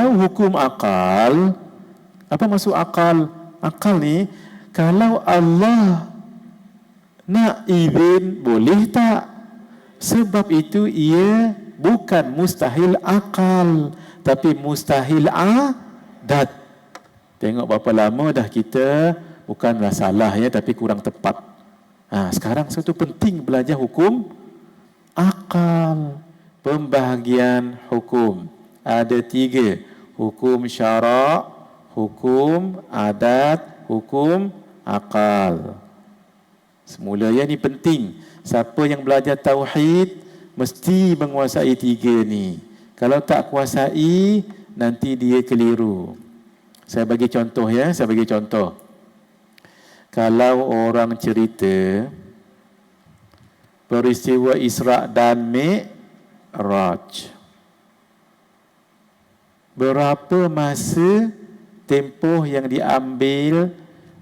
Kalau hukum akal, apa maksud akal? Akal ni, kalau Allah nak izin, boleh tak? Sebab itu ia bukan mustahil akal, tapi mustahil adat. Tengok berapa lama dah kita, bukanlah salah ya, tapi kurang tepat. Sekarang satu penting belajar hukum akal. Pembahagian hukum ada 3. Hukum syarak, hukum adat, hukum akal. Semula ya, ni penting. Siapa yang belajar tauhid mesti menguasai 3 ni. Kalau tak kuasai, nanti dia keliru. Saya bagi contoh ya, saya bagi contoh. Kalau orang cerita peristiwa Isra' dan Mi'raj, berapa masa tempoh yang diambil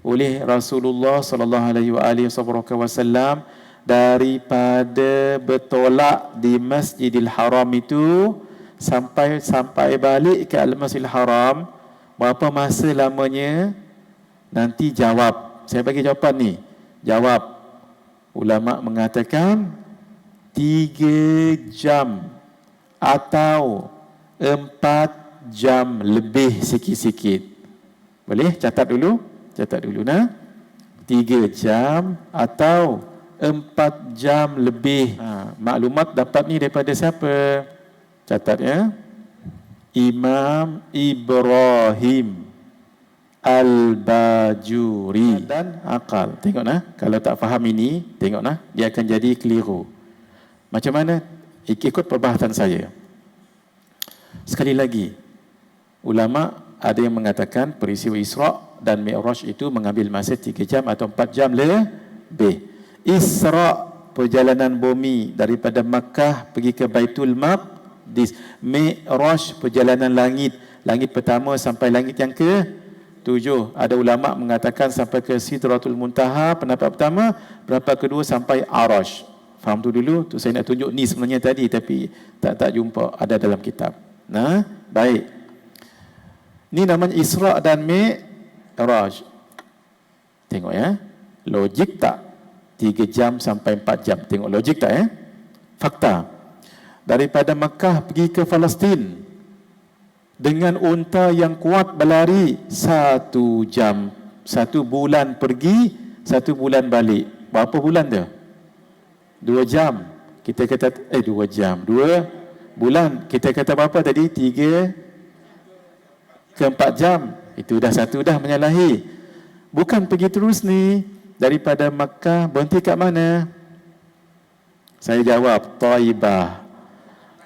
oleh Rasulullah sallallahu alaihi wasallam daripada bertolak di Masjidil Haram itu sampai balik ke Al-Masjidil Haram, berapa masa lamanya? Nanti jawab. Saya bagi jawapan ni. Jawab. Ulama mengatakan 3 jam atau 4 jam lebih sikit-sikit. Boleh? Catat dulu. Catat dulu nah. 3 jam atau 4 jam lebih. Maklumat dapat ni daripada siapa? Catat ya. Imam Ibrahim Al-Bajuri. Dan akal. Tengok nah. Kalau tak faham ini, tengok nah, dia akan jadi keliru. Macam mana? Ikut perbahasan saya. Sekali lagi, ulama ada yang mengatakan peristiwa Isra' dan Mi'raj itu mengambil masa 3 jam atau 4 jam lebih. Isra' perjalanan bumi daripada Makkah pergi ke Baitul Maqdis. Mi'raj perjalanan langit. Langit pertama sampai langit yang ke-7. Ada ulama mengatakan sampai ke Sidratul Muntaha, pendapat pertama. Pendapat kedua sampai Arash. Faham tu dulu? Tu saya nak tunjuk ni sebenarnya tadi, tapi tak jumpa ada dalam kitab. Nah, baik. Ni namanya Isra' dan Mi'raj. Tengok ya. Logik tak? 3 jam sampai 4 jam. Tengok logik tak ya? Fakta. Daripada Mekah pergi ke Palestin dengan unta yang kuat berlari 1 jam. 1 bulan pergi, 1 bulan balik. Berapa bulan dia? 2 jam. Kita kata 2 jam. 2 bulan. Kita kata berapa tadi? 3 ke 4 jam. Itu dah 1 dah menyalahi. Bukan pergi terus ni. Daripada Makkah berhenti kat mana? Saya jawab, Taibah.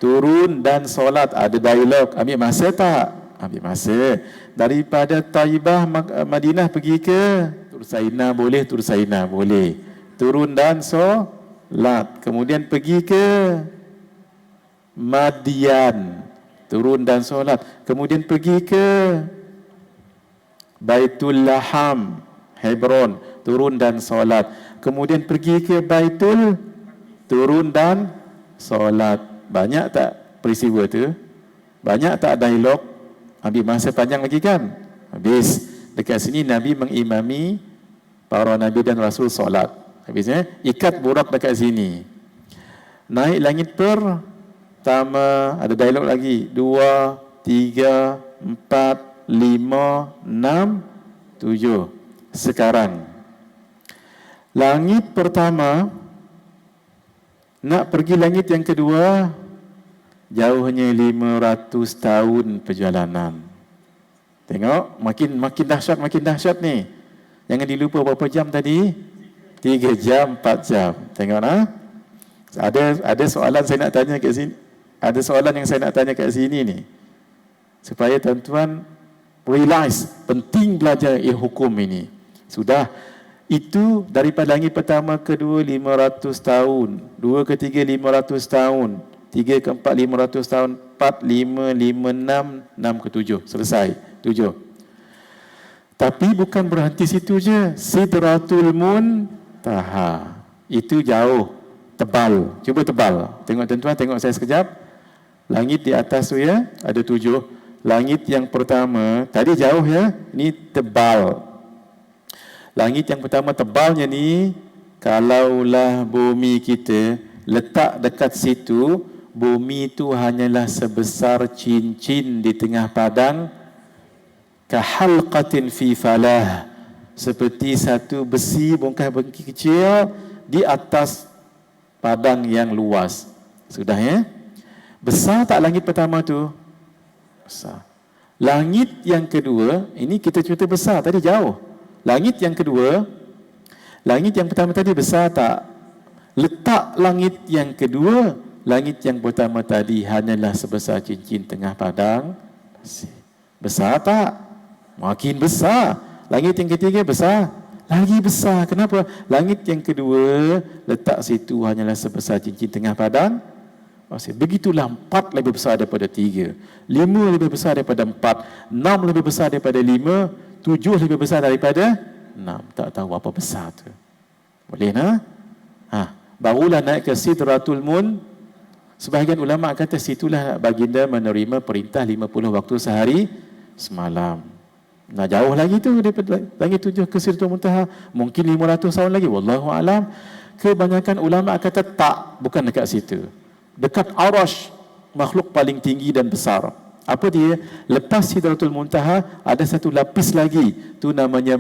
Turun dan solat. Ada dialog. Ambil masa tak? Ambil masa. Daripada Taibah Madinah pergi ke Tursaina boleh? Tursaina boleh. Turun dan solat. Kemudian pergi ke Madian. Turun dan solat. Kemudian pergi ke Baitul Laham, Hebron, turun dan solat. Kemudian pergi ke Baitul, turun dan solat. Banyak tak peristiwa tu? Banyak tak dialog? Ambil masa panjang lagi kan? Habis. Dekat sini Nabi mengimami para Nabi dan Rasul solat. Habisnya ikat burak dekat sini. Naik langit pertama, ada dialog lagi. 2, 3, 4, 5, 6, 7. Sekarang langit pertama nak pergi langit yang kedua, jauhnya 500 tahun perjalanan. Tengok, makin dahsyat ni. Jangan dilupa berapa jam tadi? 3 jam, 4 jam. Tengok nah. Ada soalan saya nak tanya kat sini. Ada soalan yang saya nak tanya kat sini ni. Supaya tuan-tuan realize penting belajar hukum ini. Sudah, itu daripada langit pertama ke 2 500 tahun, 2 ke 3 500 tahun, 3 ke 4 500 tahun, 4 5 5 6 6 ke 7, selesai 7. Tapi bukan berhenti situ je. Sidratul Muntaha itu jauh, tebal. Cuba tebal. Tengok tuan-tuan, tengok saya sekejap. Langit di atas tu ya, ada 7. Langit yang pertama, tadi jauh ya, ni tebal. Langit yang pertama tebalnya ni, kalaulah bumi kita letak dekat situ, bumi itu hanyalah sebesar cincin di tengah padang, kahalqatin fi falah, seperti satu besi bongkah-bongkih kecil di atas padang yang luas. Sudah ya? Besar tak langit pertama tu? Besar. Langit yang kedua, ini kita cerita besar, tadi jauh. Langit yang kedua, langit yang pertama tadi besar tak? Letak langit yang kedua, langit yang pertama tadi hanyalah sebesar cincin tengah padang. Besar tak? Makin besar. Langit yang ketiga besar, lagi besar. Kenapa? Langit yang kedua letak situ hanyalah sebesar cincin tengah padang. Begitulah 4 lebih besar daripada 3, 5 lebih besar daripada 4, 6 lebih besar daripada 5, 7 lebih besar daripada 6. Tak tahu apa besar tu. Boleh nak? Barulah naik ke Sidratul Mun. Sebahagian ulama kata situlah baginda menerima perintah 50 waktu sehari semalam. Nah, jauh lagi tu daripada langit 7 ke Sidratul Muntaha, mungkin 500 tahun lagi, wallahu alam. Kebanyakan ulama kata tak, bukan dekat situ. Dekat Arash, makhluk paling tinggi dan besar. Apa dia? Lepas Sidratul Muntaha ada satu lapis lagi, tu namanya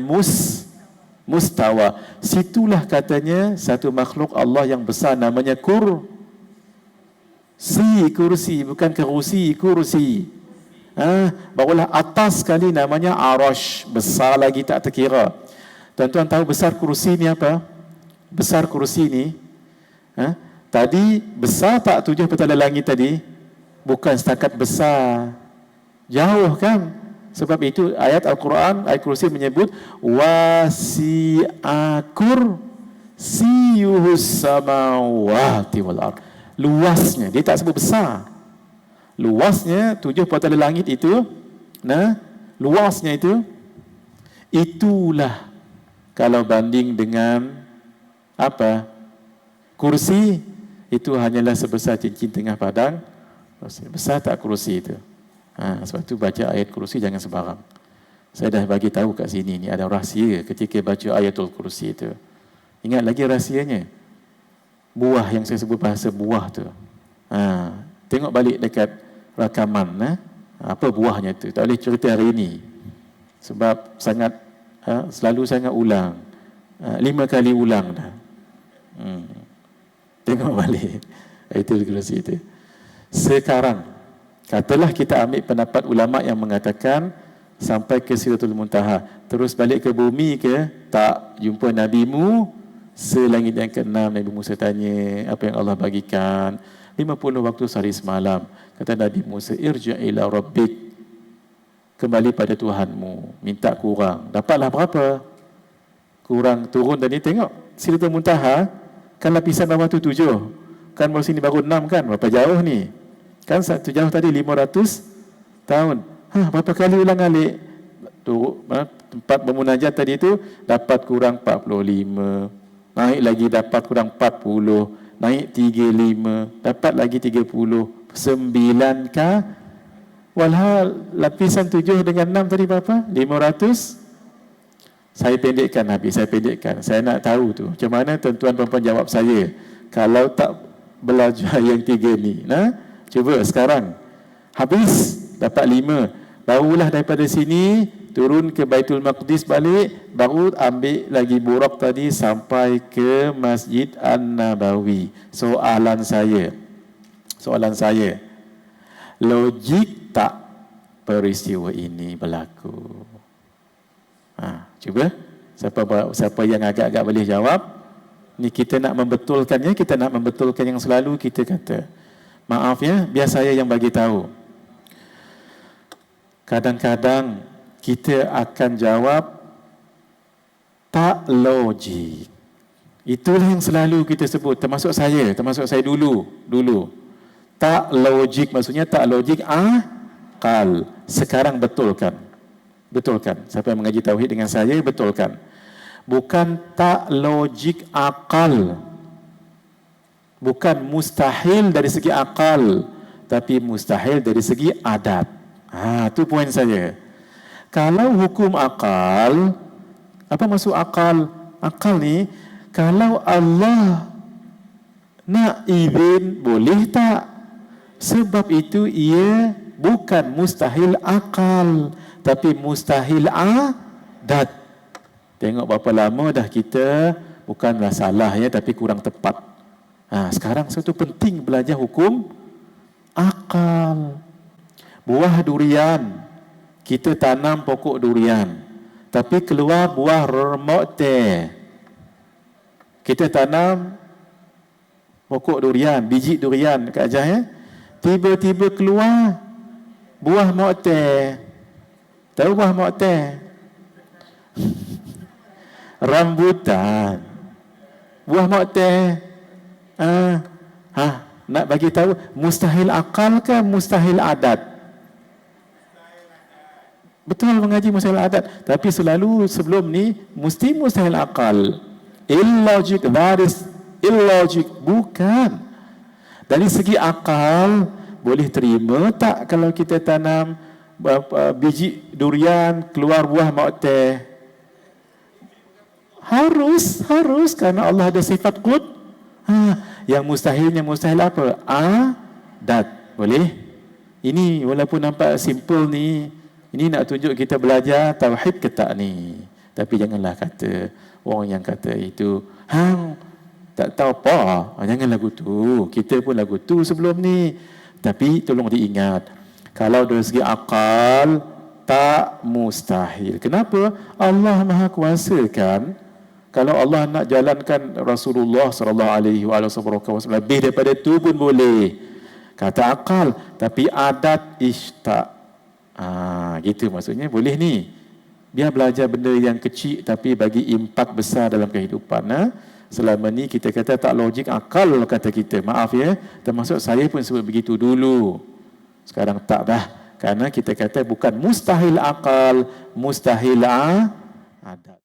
Mustawa. Situlah katanya satu makhluk Allah yang besar namanya kursi, bukan kerusi, kursi. Barulah atas sekali namanya Arash, besar lagi tak terkira. Tuan-tuan tahu besar kursi ni apa? Besar kursi ni, tadi besar tak 7 petala langit tadi? Bukan setakat besar, jauh kan? Sebab itu ayat Al-Quran, ayat kursi menyebut wasi'a kursiyuhus samawati wal ard. Luasnya, dia tak sebut besar. Luasnya 7 petala langit itu, luasnya itu, itulah kalau banding dengan apa? Kursi itu hanyalah sebesar cincin tengah padang. Besar tak kursi itu? Sebab tu baca ayat kursi jangan sembarang. Saya dah bagi tahu kat sini ni ada rahsia ketika baca ayatul kursi itu. Ingat lagi rahsianya? Buah yang saya sebut bahasa buah tu. Tengok balik dekat rakaman, apa buahnya tu. Tak boleh cerita hari ini. Sebab sangat selalu sangat ulang. 5 kali ulang dah. Tengok balik ayatul kursi itu. Sekarang katalah kita ambil pendapat ulama yang mengatakan sampai ke Sidratul Muntaha, terus balik ke bumi ke? Tak, jumpa nabimu selangit yang ke-6. Nabi Musa tanya apa yang Allah bagikan, 50 waktu sehari semalam. Kata Nabi Musa, irji' ila rabbik, kembali pada Tuhanmu, minta kurang. Dapatlah berapa? Kurang turun tadi, tengok Sidratul Muntaha kan lapisan bawah tu 7, kan baru sini baru 6 kan, berapa jauh ni? Kan satu jauh tadi 500 tahun. Berapa kali ulang alik? Tempat bermunajat tadi tu dapat kurang 45, naik lagi dapat kurang 40, naik 35, dapat lagi 30, 9 kah? Walhal lapisan 7 dengan 6 tadi berapa? 500. Saya pendekkan habis, saya pendekkan. Saya nak tahu tu macam mana tuan-tuan puan-puan jawab saya kalau tak belajar yang 3 ni. Cuba sekarang. Habis dapat 5. Barulah daripada sini turun ke Baitul Maqdis balik, baru ambil lagi burak tadi sampai ke Masjid An-Nabawi. Soalan saya, logik tak peristiwa ini berlaku? Cuba siapa yang agak-agak boleh jawab. Ni kita nak membetulkannya, kita nak membetulkan yang selalu kita kata. Maaf ya, biar saya yang bagi tahu. Kadang-kadang kita akan jawab tak logik. Itulah yang selalu kita sebut, termasuk saya dulu. Tak logik, maksudnya tak logik akal. Sekarang betulkan. Siapa yang mengaji tauhid dengan saya, betulkan. Bukan tak logik akal. Bukan mustahil dari segi akal, tapi mustahil dari segi adat. Tu poin saya. Kalau hukum akal, apa maksud akal? Akal ni, kalau Allah nak izin, boleh tak? Sebab itu ia bukan mustahil akal, tapi mustahil adat. Tengok berapa lama dah kita, bukanlah salah ya, tapi kurang tepat. Sekarang satu penting belajar hukum akal. Buah durian, kita tanam pokok durian, tapi keluar buah remok teh. Kita tanam pokok durian, biji durian kat Ajah ya. Tiba-tiba keluar buah mokte. Tahu buah mokte? Rambutan. Buah mokte. Nak bagi tahu mustahil akal ke mustahil adat? Betul mengaji mustahil adat, tapi selalu sebelum ni mesti mustahil akal. Illogic, that is illogic. Bukan. Dari segi akal, boleh terima tak kalau kita tanam biji durian keluar buah mokte? Harus kerana Allah ada sifat qud. Yang mustahil apa? Adat. Boleh? Ini walaupun nampak simple ni, ini nak tunjuk kita belajar tauhid ke tak ni. Tapi janganlah kata orang yang kata itu tak tahu apa. Jangan lagu tu. Kita pun lagu tu sebelum ni. Tapi tolong diingat, kalau dari segi akal tak mustahil. Kenapa? Allah Maha Kuasa kan. Kalau Allah nak jalankan Rasulullah sallallahu alaihi wasallam lebih daripada tu pun boleh. Kata akal, tapi adat tak. Gitu maksudnya, boleh ni. Biar belajar benda yang kecil tapi bagi impak besar dalam kehidupan. Selama ni kita kata tak logik, akal kata kita. Maaf ya, termasuk saya pun sebut begitu dulu. Sekarang tak dah. Karena kita kata bukan mustahil akal, mustahil adat.